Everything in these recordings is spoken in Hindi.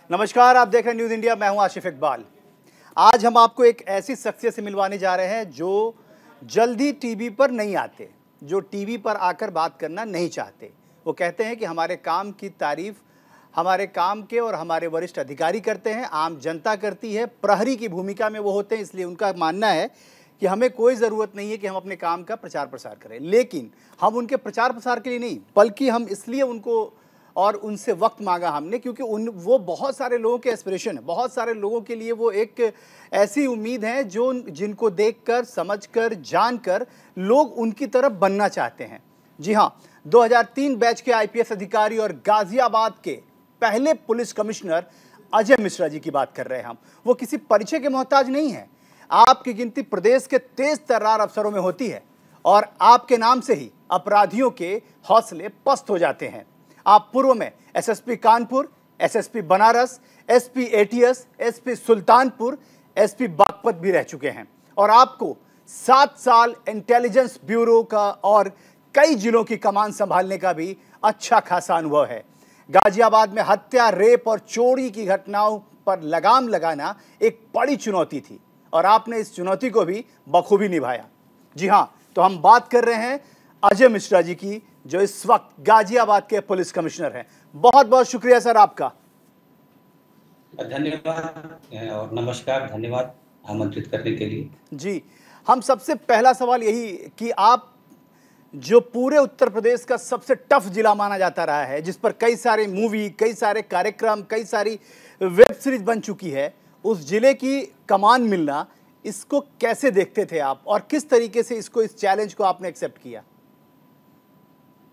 नमस्कार, आप देख रहे हैं न्यूज़ इंडिया। मैं हूं आशिफ इकबाल। आज हम आपको एक ऐसी शख्सियत से मिलवाने जा रहे हैं जो जल्दी टीवी पर नहीं आते, जो टीवी पर आकर बात करना नहीं चाहते। वो कहते हैं कि हमारे काम की तारीफ हमारे काम के और हमारे वरिष्ठ अधिकारी करते हैं, आम जनता करती है। प्रहरी की भूमिका में वो होते हैं, इसलिए उनका मानना है कि हमें कोई ज़रूरत नहीं है कि हम अपने काम का प्रचार प्रसार करें। लेकिन हम उनके प्रचार प्रसार के लिए नहीं, बल्कि हम इसलिए उनको और उनसे वक्त मांगा हमने क्योंकि वो बहुत सारे लोगों के एस्पिरेशन है, बहुत सारे लोगों के लिए वो एक ऐसी उम्मीद है जो जिनको देखकर, समझकर, जानकर लोग उनकी तरफ बनना चाहते हैं। जी हाँ, 2003 बैच के आईपीएस अधिकारी और गाजियाबाद के पहले पुलिस कमिश्नर अजय मिश्रा जी की बात कर रहे हैं हम। वो किसी परिचय के मोहताज नहीं है। आपकी गिनती प्रदेश के तेज तर्रार अफसरों में होती है और आपके नाम से ही अपराधियों के हौसले पस्त हो जाते हैं। आप पूर्व में SSP Kanpur, SSP Banaras, SP ATS, SP Sultanpur, SP Baghpat भी रह चुके हैं और आपको 7 साल इंटेलिजेंस ब्यूरो का और कई जिलों की कमान संभालने का भी अच्छा खासा अनुभव है। गाजियाबाद में हत्या, रेप और चोरी की घटनाओं पर लगाम लगाना एक बड़ी चुनौती थी और आपने इस चुनौती को भी बखूबी निभाया। जी हाँ, तो हम बात कर रहे हैं अजय मिश्रा जी की, जो इस वक्त गाजियाबाद के पुलिस कमिश्नर हैं। बहुत बहुत शुक्रिया सर आपका। धन्यवाद और नमस्कार। धन्यवाद आमंत्रित करने के लिए। जी, हम सबसे पहला सवाल यही कि आप जो पूरे उत्तर प्रदेश का सबसे टफ जिला माना जाता रहा है, जिस पर कई सारे मूवी, कई सारे कार्यक्रम, कई सारी वेब सीरीज बन चुकी है, उस जिले की कमान मिलना, इसको कैसे देखते थे आप और किस तरीके से इस चैलेंज को आपने एक्सेप्ट किया?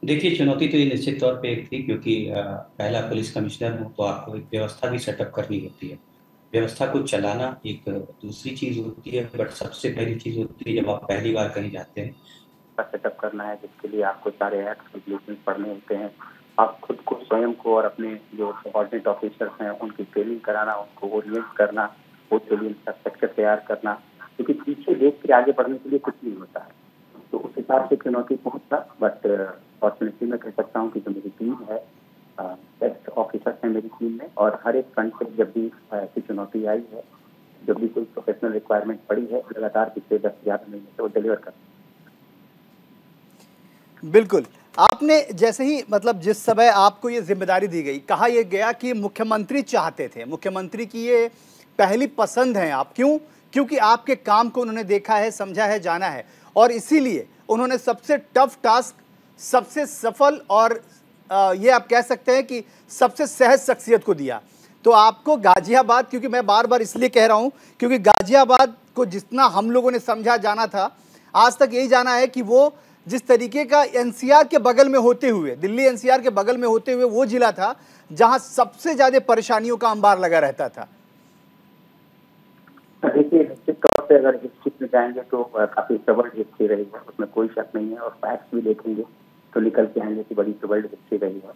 देखिए, चुनौती तो ये निश्चित तौर पे एक थी क्योंकि पहला पुलिस कमिश्नर हूँ तो आपको एक व्यवस्था भी सेटअप करनी होती है। व्यवस्था को चलाना एक दूसरी चीज होती है, बट सबसे पहली चीज होती है जब आप पहली बार कहीं जाते हैं सेटअप करना है, जिसके लिए आपको सारे एक्ट रेगुलेशन पढ़ने होते हैं। आप खुद को, स्वयं को और अपने जो सबऑर्डिनेट ऑफिसर्स हैं उनकी ट्रेनिंग कराना, उनको ओरिएंट करना, उसके लिए इंफ्रास्ट्रक्चर तैयार करना, क्योंकि पीछे देख के आगे बढ़ने के लिए कुछ नहीं होता है। तो उस हिसाब से चुनौती बहुत था, बट फॉर्चुनेटली मैं कह सकता हूँ कि जो मेरी टीम है, बेस्ट ऑफिसर्स हैं मेरी टीम में, और हर एक फ्रंट पे जब भी ऐसी चुनौती आई है, जब भी कोई प्रोफेशनल रिक्वायरमेंट पड़ी है, लगातार पिछले 10-11 महीने से वो डिलीवर कर। बिल्कुल, आपने जैसे ही मतलब जिस समय आपको ये जिम्मेदारी दी गई, कहा यह गया कि मुख्यमंत्री चाहते थे, मुख्यमंत्री की ये पहली पसंद हैं आप। क्यों? क्योंकि आपके काम को उन्होंने देखा है, समझा है, जाना है और इसीलिए उन्होंने सबसे टफ टास्क, सबसे सफल और ये आप कह सकते हैं कि सबसे सहज शख्सियत को दिया। तो आपको गाजियाबाद, क्योंकि मैं बार बार इसलिए कह रहा हूँ क्योंकि गाजियाबाद को जितना हम लोगों ने समझा, जाना था, आज तक यही जाना है कि वो जिस तरीके का एनसीआर के बगल में होते हुए, दिल्ली एनसीआर के बगल में होते हुए वो जिला था जहां सबसे ज्यादा परेशानियों का अंबार लगा रहता था। देखिए, निश्चित तौर पे अगर हिस्ट्री में जाएंगे तो काफी ट्रबल्ड हिस्ट्री रही है, उसमें कोई शक नहीं है, और फैक्ट्स भी देखेंगे तो निकल के आएंगे कि बड़ी ट्रबल्ड हिस्ट्री रही है।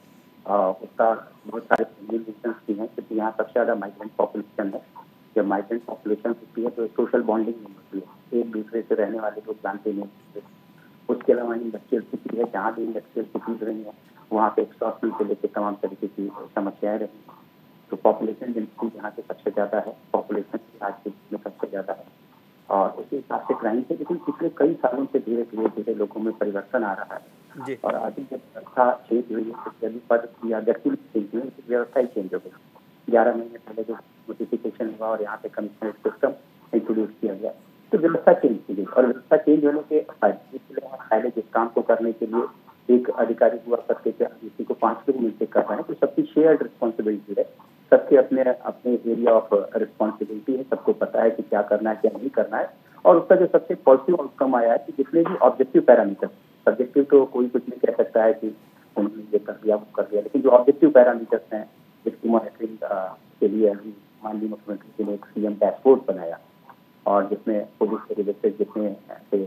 उसका बहुत सारे रीजंस भी हैं, क्योंकि यहाँ सबसे ज्यादा माइग्रेंट पॉपुलेशन है। जब माइग्रेंट पॉपुलेशन होती है तो सोशल बॉन्डिंग नहीं होती है, एक दूसरे से रहने वाले लोग जानते नहीं। उसके अलावा इंडस्ट्रियल सिटी है, जहाँ भी इंडस्ट्रियल सिटीज रही है वहाँ पे एक्सटॉर्शन से लेकर तमाम तरीके की समस्याएं रही हैं। तो पॉपुलेशन डेंसिटी यहाँ से सबसे ज्यादा है, पॉपुलेशन आज के में सबसे ज्यादा है, और उसी हिसाब से क्राइम से, लेकिन पिछले कई सालों से धीरे धीरे लोगों में परिवर्तन आ रहा है। और अभी जब व्यवस्था चेंज हुई है, पद या व्यक्ति चेंज हुई, व्यवस्था ही चेंज हो गई। 11 महीने पहले जो नोटिफिकेशन हुआ और यहाँ पे कमिश्नरेट सिस्टम इंट्रोड्यूस किया गया, तो व्यवस्था चेंज की गई, और व्यवस्था चेंज होने के पहले जिस काम को करने के लिए एक अधिकारी हुआ करते थे, किसी को 5 लोग मिलकर कर रहे हैं, तो सबकी शेयर्ड रिस्पॉन्सिबिलिटी है, सबके अपने अपने एरिया ऑफ रिस्पॉन्सिबिलिटी है, सबको पता है कि क्या करना है, क्या नहीं करना है। और उसका जो सबसे पॉजिटिव आउटकम आया है कि जितने भी ऑब्जेक्टिव पैरामीटर, सब्जेक्टिव तो कोई कुछ नहीं कह सकता है कि उन्होंने ये कर दिया, वो कर दिया, लेकिन जो ऑब्जेक्टिव पैरामीटर्स हैं जिसकी मॉनिटरिंग के लिए माननीय मुख्यमंत्री जी ने एक सीएम डैशबोर्ड बनाया, और जिसमें पुलिस से रिलेटेड जितने ऐसे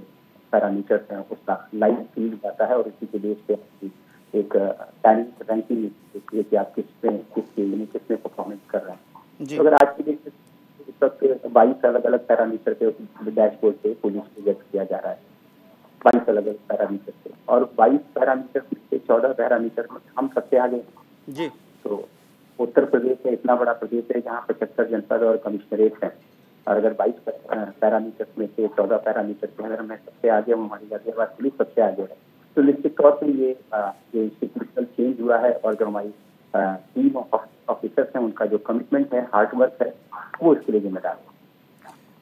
पैरामीटर्स हैं उसका लाइव फीड जाता है, और इसी के बेस पे एक टैलेंट रैंकिंग होती है कि आप किसमें परफॉर्मेंस कर रहे हैं। तो अगर आज की डेट में इस वक्त 22 अलग अलग पैरामीटर पे डैशबोर्ड पे पुलिस को व्यक्त किया जा रहा है, 22 अलग अलग पैरामीटर पे, और 22 पैरामीटर में से 14 पैरामीटर में हम सबसे आगे हैं। तो उत्तर प्रदेश है, इतना बड़ा प्रदेश है जहाँ 75 जनपद और कमिश्नरेट है, और अगर 22 पैरामीटर में से 14 पैरामीटर में अगर मैं सबसे आगे हूँ, हमारी गाजियाबाद पुलिस सबसे आगे है, तो निश्चित तौर पर ये इंस्टीट्यूशनल चेंज हुआ है। और जो हमारी टीम ऑफ ऑफिसर्स हैं, उनका जो कमिटमेंट है, हार्ड वर्क है, वो इसके लिए जिम्मेदार है।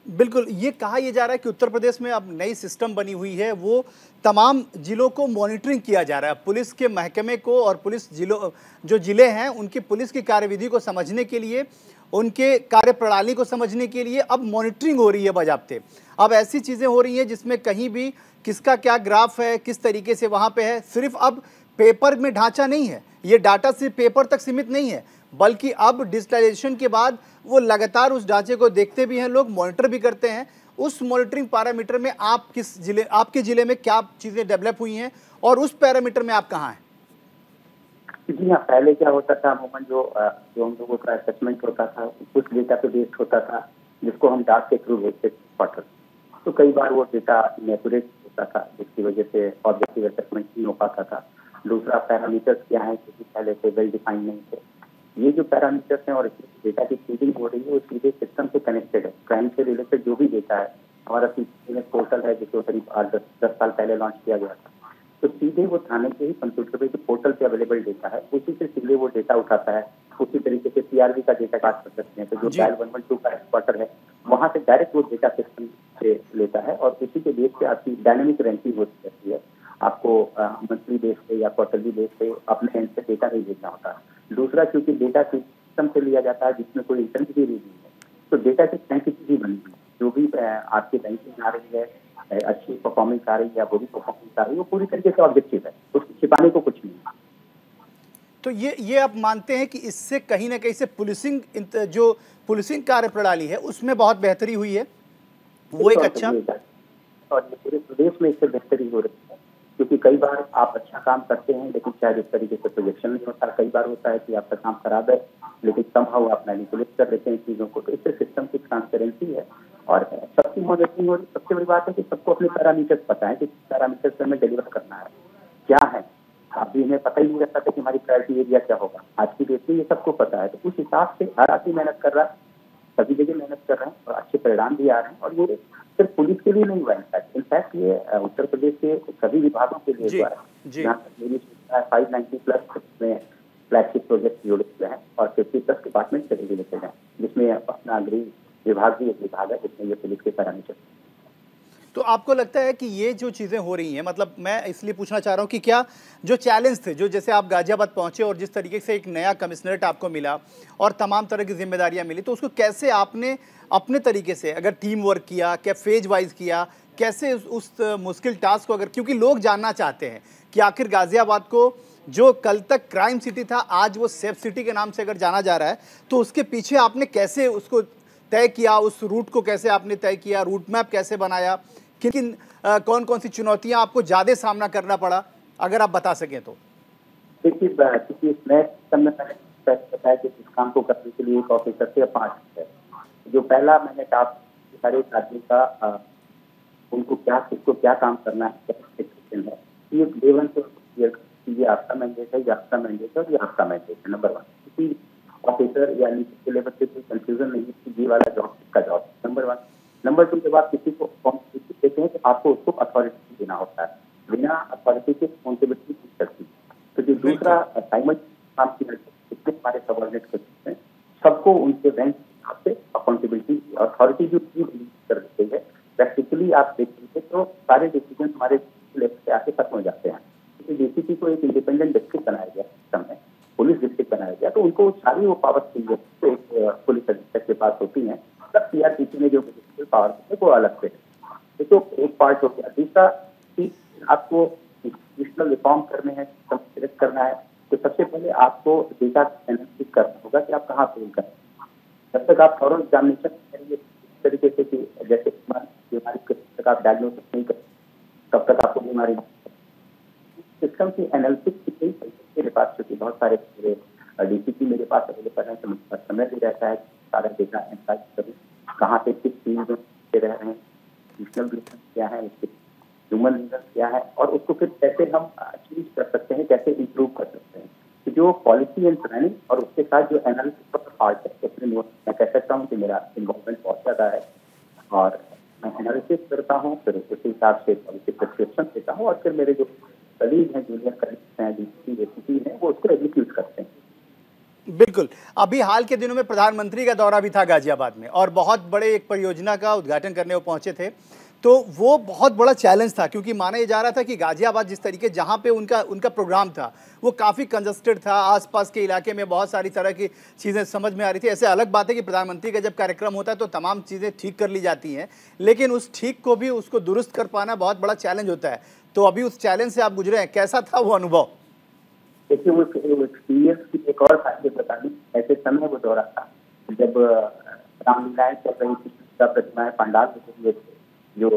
बिल्कुल, ये कहा यह जा रहा है कि उत्तर प्रदेश में अब नई सिस्टम बनी हुई है, वो तमाम जिलों को मॉनिटरिंग किया जा रहा है। पुलिस के महकमे को और पुलिस जो जिले हैं उनकी पुलिस की कार्यविधि को समझने के लिए, उनके कार्यप्रणाली को समझने के लिए अब मॉनिटरिंग हो रही है बाज़ाब्ते। अब ऐसी चीज़ें हो रही हैं जिसमें कहीं भी किसका क्या ग्राफ है, किस तरीके से वहाँ पे है, सिर्फ अब पेपर में ढांचा नहीं है, ये डाटा सिर्फ पेपर तक सीमित नहीं है, बल्कि अब डिजिटलाइजेशन के बाद वो लगातार उस ढांचे को देखते भी हैं, लोग मॉनिटर भी करते हैं। उस मॉनिटरिंग पैरामीटर में आप आपके ज़िले में क्या चीज़ें डेवलप हुई हैं और उस पैरामीटर में आप कहाँ हैं? जी हाँ, पहले क्या होता था, अमूमन जो हम लोगों का असेसमेंट होता था उस डेटा पे बेस्ड होता था, जिसको हम डाक के थ्रू भेजते क्वार्टर। तो कई बार वो डेटा इनएक्यूरेट होता था, जिसकी वजह से ऑब्जेक्टिव असेसमेंट नहीं हो पाता था। दूसरा, पैरामीटर्स क्या है, क्योंकि पहले से वेल डिफाइन नहीं थे। ये जो पैरामीटर्स हैं और डेटा की फीडिंग हो रही है, वो सीधे सिस्टम से कनेक्टेड है। क्राइम से रिलेटेड जो भी डेटा है, हमारा पोर्टल है जिसको करीब 8-10 साल पहले लॉन्च किया गया था, तो सीधे वो थाने के ही कंप्यूटर पे जो पोर्टल पे अवेलेबल डेटा है, उसी से सीधे वो डेटा उठाता है। उसी तरीके से सीआरबी का डेटा काट कर सकते हैं, तो जो डायल 112 का हेडक्वार्टर है, वहां से डायरेक्ट वो डेटा सिस्टम से लेता है और उसी के बेस पे आपकी डायनेमिक रैंकिंग होती रहती है। आपको मंथली बेस पे या क्वार्टरली बेस पे अपने एंड से डेटा नहीं भेजना होता। दूसरा, क्योंकि डेटा सिस्टम से लिया जाता है जिसमें कोई इंटरनेट नहीं है, तो डेटा की सेंसिटिविटी बनी हुई है। जो भी आपकी रैंकिंग आ रही है, अच्छी परफॉर्मेंस आ रही है या बुरी परफॉर्मेंस आ रही है, वो पूरी तरीके से ऑब्जेक्टिव है, उसको छिपाने को कुछ नहीं है। तो ये आप मानते हैं कि इससे कहीं ना कहीं से जो पुलिसिंग कार्यप्रणाली है उसमें बहुत बेहतरी हुई है, वो एक अच्छा, और ये पूरे प्रदेश में इससे बेहतरी हो रही है। क्योंकि कई बार आप अच्छा काम करते हैं लेकिन शायद इस तरीके से प्रोजेक्शन नहीं होता। कई बार होता है कि आपका काम खराब है लेकिन समहाउ आप मैनिपुलेट कर देते हैं चीजों को, तो इससे सिस्टम की ट्रांसपेरेंसी है और सबकी मॉनिटरिंग हो रही। सबसे बड़ी बात है कि सबको अपने पैरामीटर्स पता है कि पैरामीटर्स हमें डिलीवर करना है क्या है। अभी हमें पता ही नहीं रहता था कि हमारी प्रायोरिटी एरिया क्या होगा। आज की डेट में ये सबको पता है, तो उस हिसाब से हर आदमी मेहनत कर रहा है, सभी जगह मेहनत कर रहे हैं और अच्छे परिणाम भी आ रहे हैं। और ये सिर्फ पुलिस के लिए नहीं हुआ, इनफैक्ट ये उत्तर प्रदेश के सभी विभागों के लिए हुआ है। जहाँ तक मेरी सूचना है 590+ में फ्लैगशिप प्रोजेक्ट जुड़े हुए हैं और 50+ डिपार्टमेंट चले हुए लेते हैं, जिसमें अपना गृह विभाग भी एक विभाग है जिसमें ये पुलिस के पैरामीटर। तो आपको लगता है कि ये जो चीज़ें हो रही हैं, मतलब मैं इसलिए पूछना चाह रहा हूँ कि क्या जो चैलेंज थे, जो जैसे आप गाजियाबाद पहुँचे और जिस तरीके से एक नया कमिश्नरेट आपको मिला और तमाम तरह की जिम्मेदारियाँ मिली, तो उसको कैसे आपने अपने तरीके से अगर टीम वर्क किया, क्या फेज वाइज किया, कैसे उस मुश्किल टास्क को, अगर क्योंकि लोग जानना चाहते हैं कि आखिर गाजियाबाद को जो कल तक क्राइम सिटी था आज वो सेफ सिटी के नाम से अगर जाना जा रहा है, तो उसके पीछे आपने कैसे उसको तय किया, उस रूट को कैसे आपने तय किया, रूट मैप कैसे बनाया, किन कौन कौन सी चुनौतियां आपको ज्यादा सामना करना पड़ा, अगर आप बता सकें तो। देखिए, क्योंकि इस नए सिस्टम में मैंने बताया कि इस काम को करने के लिए एक ऑफिसर से 5 है। जो पहला मैंने टास्क हर एक आदमी का उनको किसको क्या काम करना है, क्या है, ये लेवल से ये आपका मैंडेट है, ये आपका मैंडेट है और ये आपका मैंडेट है। नंबर 1, किसी ऑफिसर या नीचे के लेवल से कोई कंफ्यूजन नहीं है कि ये वाला जॉब किसका जॉब। नंबर 1। नंबर 2, जब आप किसी को रिस्पॉन्सिबिलिटी देते हैं तो आपको उसको अथॉरिटी देना होता है, बिना अथॉरिटी के रिस्पॉन्सिबिलिटी नहीं करती। तो जो दूसरा असाइनमेंट काम की जितने हमारे सबऑर्डिनेट करते हैं, सबको उनके रैंक से अकाउंटेबिलिटी अथॉरिटी जो कर देती है। प्रैक्टिकली आप देखेंगे तो सारे डिसीजन हमारे लेवल से आके खत्म हो जाते हैं। डीसीपी को एक इंडिपेंडेंट डिस्ट्रिक्ट बनाया गया सिस्टम है, पुलिस डिस्ट्रिक्ट बनाया गया, तो उनको सारी वो पावर एक पुलिस अधीक्षक के पास होती है। तब सीआरपीसी में जो पावर है वो अलग से है। तो एक पार्ट हो गया। दूसरा कि आपको इंस्टीट्यूशनल रिफॉर्म करने हैं, सिलेक्ट करना है, तो सबसे पहले आपको डेटा एनालिसिस करना होगा कि आप कहाँ फेल कर रहे हैं। जब तक आप थॉरो एग्जामिनेशन करेंगे इस तरीके से कि जैसे बीमारी तक आप डायग्नोसिस नहीं कर तब तक आपको बीमारी सिस्टम की एनालिसिस की मेरे पास, क्योंकि बहुत सारे डीसीपी मेरे पास अवेलेबल है, तो मेरे पास समय भी रहता है सारा डेटा एनालाइज करूँ, कहाँ पे किस फील्ड में रह रहे हैं, नेशनल रीजन क्या है, ह्यूमन रीजन क्या है, और उसको फिर कैसे हम चेंज कर सकते हैं, कैसे इम्प्रूव कर सकते हैं। कि जो पॉलिसी एंड प्लानिंग और उसके साथ जो एनालिसिस का पार्ट है, उसमें मैं कह सकता हूँ कि मेरा इन्वॉल्वमेंट बहुत ज़्यादा है। और मैं एनालिसिस करता हूँ, फिर उसी हिसाब से पॉलिसी प्रिस्क्रिप्शन देता हूँ, और फिर मेरे जो कलीग हैं, जूनियर कलीग्स हैं, डीसीपी एसीपी हैं, वो उसको एग्जीक्यूट करते हैं। बिल्कुल। अभी हाल के दिनों में प्रधानमंत्री का दौरा भी था गाजियाबाद में और बहुत बड़े एक परियोजना का उद्घाटन करने वो पहुंचे थे। तो वो बहुत बड़ा चैलेंज था क्योंकि माना ये जा रहा था कि गाजियाबाद जिस तरीके जहाँ पे उनका उनका प्रोग्राम था वो काफ़ी कंजस्टेड था, आसपास के इलाके में बहुत सारी तरह की चीज़ें समझ में आ रही थी। ऐसे अलग बात है कि प्रधानमंत्री का जब कार्यक्रम होता है तो तमाम चीज़ें ठीक कर ली जाती हैं, लेकिन उस ठीक को भी उसको दुरुस्त कर पाना बहुत बड़ा चैलेंज होता है। तो अभी उस चैलेंज से आप गुजरे हैं, कैसा था वो अनुभव? देखिए, वो एक्सपीरियंस की एक और खासियत बता दूं, ऐसे समय वो दौरा था जब रामलीलाएं चल रही थी, का प्रतिमाएं पंडाल में हुए थे। जो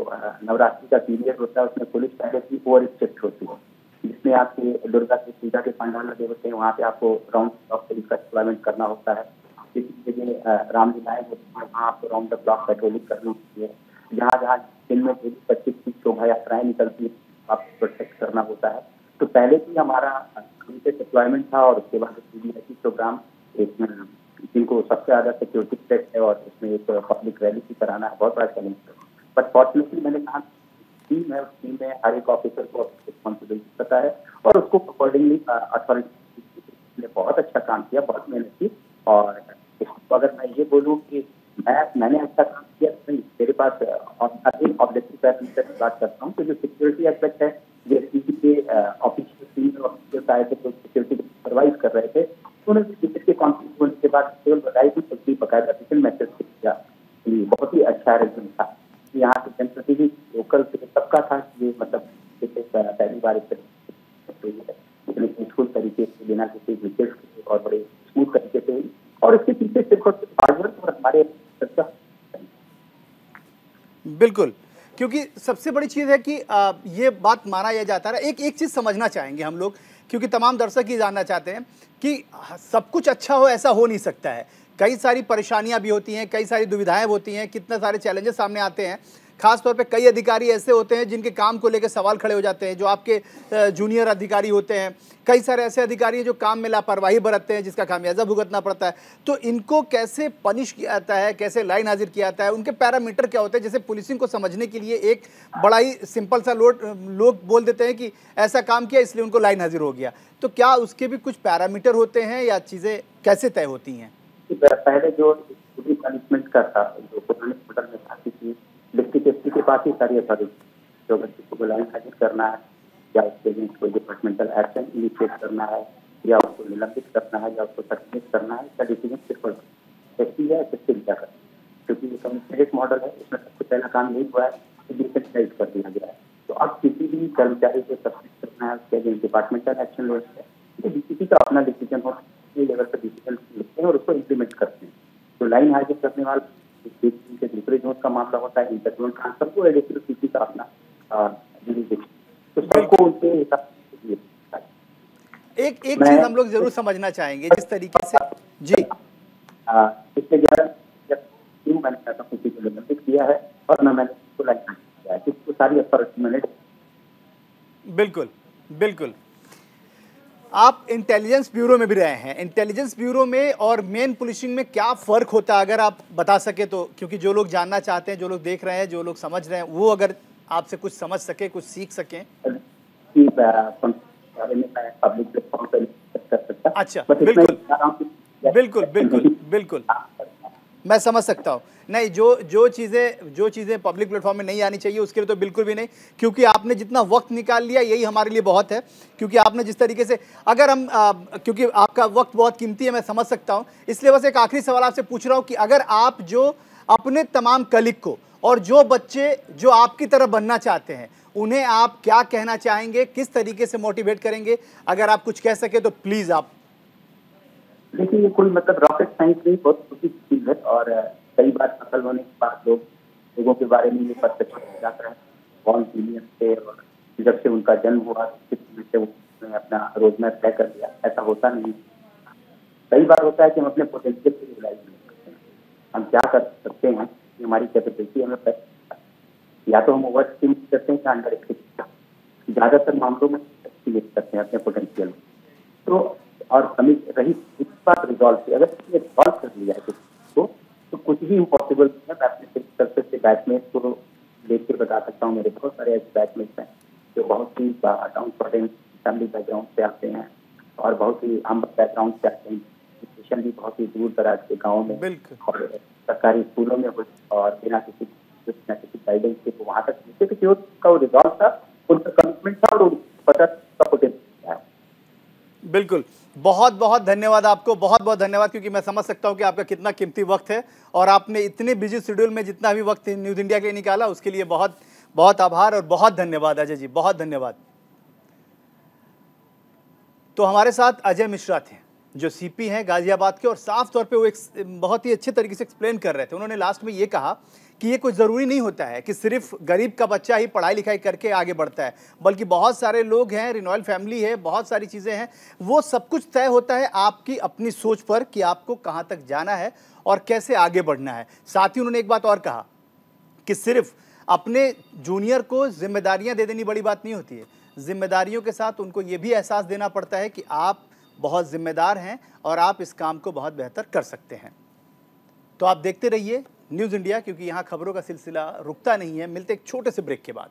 नवरात्रि का पीरियड होता है उसमें पुलिस पहले की ओवर स्ट्रिक्ट होती है, जिसमें आपके दुर्गा की पूजा के पंडाल लगे होते हैं, वहाँ पे आपको राउंड क्लॉक पुलिस का डिप्लॉयमेंट करना होता है। किसी जगह रामलीलाएं होती है, वहाँ आपको राउंड द क्लॉक पेट्रोलिंग करनी होती है। जहाँ जहाँ दिन में 25 की शोभा यात्राएं निकलती है, आपको प्रोटेक्ट करना होता है। तो पहले भी हमारा उनसे डिप्लॉयमेंट था, और उसके बाद सीबीआईसी प्रोग्राम इसमें जिनको सबसे ज्यादा सिक्योरिटी थ्रेट है, और उसमें एक पब्लिक रैली की कराना है, बहुत बड़ा चैलेंज है। बट फॉर्चुनेटली मैंने कहा टीम है, उस टीम में हर एक ऑफिसर को रिस्पॉन्सिबिलिटी पता है, और उसको अकॉर्डिंगली अथॉरिटी ने बहुत अच्छा काम किया, बहुत मेहनत की। और इसको अगर मैं ये बोलूँ कि मैंने अच्छा काम किया, नहीं, मेरे पास ऑब्जेक्टिव पैरामीटर की बात करता हूँ, तो जो सिक्योरिटी एस्पेक्ट है, जो के ऑफिशियल सीनियर ऑफिसर्स आए थे, तो सिक्योरिटी सर्वाइव कर रहे थे, उन्होंने के कॉन्फ्लिक्ट होने के बाद केवल बताई थी, सबकी बकायदा रिटन मैसेज किया। बहुत ही अच्छा अरेंजमेंट था। यहाँ के जनप्रतिनिधि लोकल से सबका था कि ये मतलब पहली बार इतने पीसफुल तरीके से, बिना किसी विशेष और बड़े स्मूथ तरीके से हुई। और इसके पीछे सिर्फ हार्डवर्क और हमारे सच्चा। बिल्कुल, क्योंकि सबसे बड़ी चीज़ है कि ये बात माना यह जाता है, एक एक चीज़ समझना चाहेंगे हम लोग, क्योंकि तमाम दर्शक ये जानना चाहते हैं कि सब कुछ अच्छा हो ऐसा हो नहीं सकता है। कई सारी परेशानियां भी होती हैं, कई सारी दुविधाएं होती हैं, कितने सारे चैलेंजेस सामने आते हैं। खास तौर पे कई अधिकारी ऐसे होते हैं जिनके काम को लेकर सवाल खड़े हो जाते हैं, जो आपके जूनियर अधिकारी होते हैं। कई सारे ऐसे अधिकारी हैं जो काम में लापरवाही बरतते हैं, जिसका खामियाजा भुगतना पड़ता है। तो इनको कैसे पनिश किया जाता है, कैसे लाइन हाजिर किया जाता है, उनके पैरामीटर क्या होते हैं? जैसे पुलिसिंग को समझने के लिए एक बड़ा ही सिंपल सा लोग बोल देते हैं कि ऐसा काम किया इसलिए उनको लाइन हाजिर हो गया। तो क्या उसके भी कुछ पैरामीटर होते हैं या चीज़ें कैसे तय होती हैं? पहले जो पनिशमेंट का था, जो पुराने मॉडल में था कि डिस्ट्रिक्ट एसपी के पास ही सारी अथॉरिटी, जो व्यक्ति को बुलाएं हाजिर करना है, या उसके अगेंस्ट कोई डिपार्टमेंटल एक्शन इनिशिएट करना है, या उसको निलंबित करना है, या उसको टर्मिनेट करना है, इसका डिसीजन सिर्फ एसपी या एसपी लिया कर। क्योंकि ये कमिश्नरेट मॉडल है, इसमें सबसे पहला काम यही हुआ है कि डिसेंट्रलाइज कर दिया गया है। तो अब किसी भी कर्मचारी को सस्पेंड करना है, उसके अगेंस्ट डिपार्टमेंटल एक्शन लेना है, तो डीसीपी का अपना डिसीजन होता है, लेवल पर डिसीजन लेते हैं और उसको इम्प्लीमेंट करते हैं। तो लाइन हाजिर करने वाले के दूसरे जोन का मामला होता है, इंटरजोन ट्रांसफर को एडिशनल सीपी का अपना जुरिडिक्शन, तो सबको उनके हिसाब से एक चीज हम लोग जरूर समझना चाहेंगे, जिस तरीके से जी इससे मैंने किसी को निलंबित किया है, और मैंने उसको लाइन हाजिर किया है, इसको सारी अथॉरिटी मैंने। बिल्कुल बिल्कुल। आप इंटेलिजेंस ब्यूरो में भी रहे हैं, इंटेलिजेंस ब्यूरो में और मेन पुलिसिंग में क्या फ़र्क होता है, अगर आप बता सके तो? क्योंकि जो लोग जानना चाहते हैं, जो लोग देख रहे हैं, जो लोग समझ रहे हैं, वो अगर आपसे कुछ समझ सके, कुछ सीख सकें। पब्लिक प्लेटफॉर्म पर कर सकता। अच्छा, बिल्कुल बिल्कुल बिल्कुल बिल्कुल, मैं समझ सकता हूँ। नहीं, जो चीज़ें पब्लिक प्लेटफॉर्म में नहीं आनी चाहिए उसके लिए तो बिल्कुल भी नहीं, क्योंकि आपने जितना वक्त निकाल लिया यही हमारे लिए बहुत है। क्योंकि आपने जिस तरीके से, अगर हम क्योंकि आपका वक्त बहुत कीमती है, मैं समझ सकता हूँ, इसलिए बस एक आखिरी सवाल आपसे पूछ रहा हूँ कि अगर आप जो अपने तमाम कलीग को और जो बच्चे जो आपकी तरह बनना चाहते हैं, उन्हें आप क्या कहना चाहेंगे, किस तरीके से मोटिवेट करेंगे? अगर आप कुछ कह सके तो प्लीज़ आप। देखिए, ये कोई मतलब रॉकेट साइंस नहीं, बहुत छोटी चीज है, और कई बार सफल होने के बाद लोगों के बारे में ये परसेप्शन हो जाता है कौन जीनियस थे, और जब से उनका जन्म हुआ से उन्होंने अपना रोडमैप तय कर दिया। ऐसा होता नहीं। कई बार होता है कि हम अपने पोटेंशियल को रियलाइज नहीं करते हैं, हम क्या कर सकते हैं, हमारी कैपेबिलिटी हमें या तो हम ओवर एस्टिमेट करते हैं या अंडर एस्टिमेट, ज्यादातर मामलों में एस्टिमेट करते हैं अपने पोटेंशियल। तो और कमिट रही इस बात रिजॉल्व की, अगर इसने रिजॉल्व कर लिया है किसी को तो कुछ भी इम्पॉसिबल नहीं है। मैं अपने सबसे बैचमेट को देख कर बता सकता हूँ, मेरे बहुत सारे ऐसे बैचमेट्स हैं जो बहुत ही डाउन फैमिली बैकग्राउंड से आते हैं और बहुत ही आम बैकग्राउंड से आते हैं, एजुकेशन भी बहुत ही दूर दराज के गाँव में और सरकारी स्कूलों में और बिना किसी गाइडेंस के वहाँ तक नीचे की ओर का वो रिजॉल्व था, उनका कमिटमेंट था और पता का पोटेंशियल है। बिल्कुल, बहुत बहुत धन्यवाद आपको, बहुत बहुत धन्यवाद, क्योंकि मैं समझ सकता हूं कि आपका कितना कीमती वक्त है और आपने इतने बिजी शेड्यूल में जितना भी वक्त न्यूज़ इंडिया के लिए निकाला उसके लिए बहुत बहुत आभार और बहुत धन्यवाद अजय जी, बहुत धन्यवाद। तो हमारे साथ अजय मिश्रा थे जो सीपी हैं गाजियाबाद के, और साफ तौर पे वो एक बहुत ही अच्छे तरीके से एक्सप्लेन कर रहे थे। उन्होंने लास्ट में ये कहा कि ये कोई ज़रूरी नहीं होता है कि सिर्फ गरीब का बच्चा ही पढ़ाई लिखाई करके आगे बढ़ता है, बल्कि बहुत सारे लोग हैं, रिनॉयल फैमिली है, बहुत सारी चीज़ें हैं, वो सब कुछ तय होता है आपकी अपनी सोच पर कि आपको कहाँ तक जाना है और कैसे आगे बढ़ना है। साथ ही उन्होंने एक बात और कहा कि सिर्फ अपने जूनियर को जिम्मेदारियाँ दे देनी बड़ी बात नहीं होती है, जिम्मेदारियों के साथ उनको ये भी एहसास देना पड़ता है कि आप बहुत जिम्मेदार हैं और आप इस काम को बहुत बेहतर कर सकते हैं। तो आप देखते रहिए न्यूज़ इंडिया, क्योंकि यहाँ खबरों का सिलसिला रुकता नहीं है। मिलते एक छोटे से ब्रेक के बाद।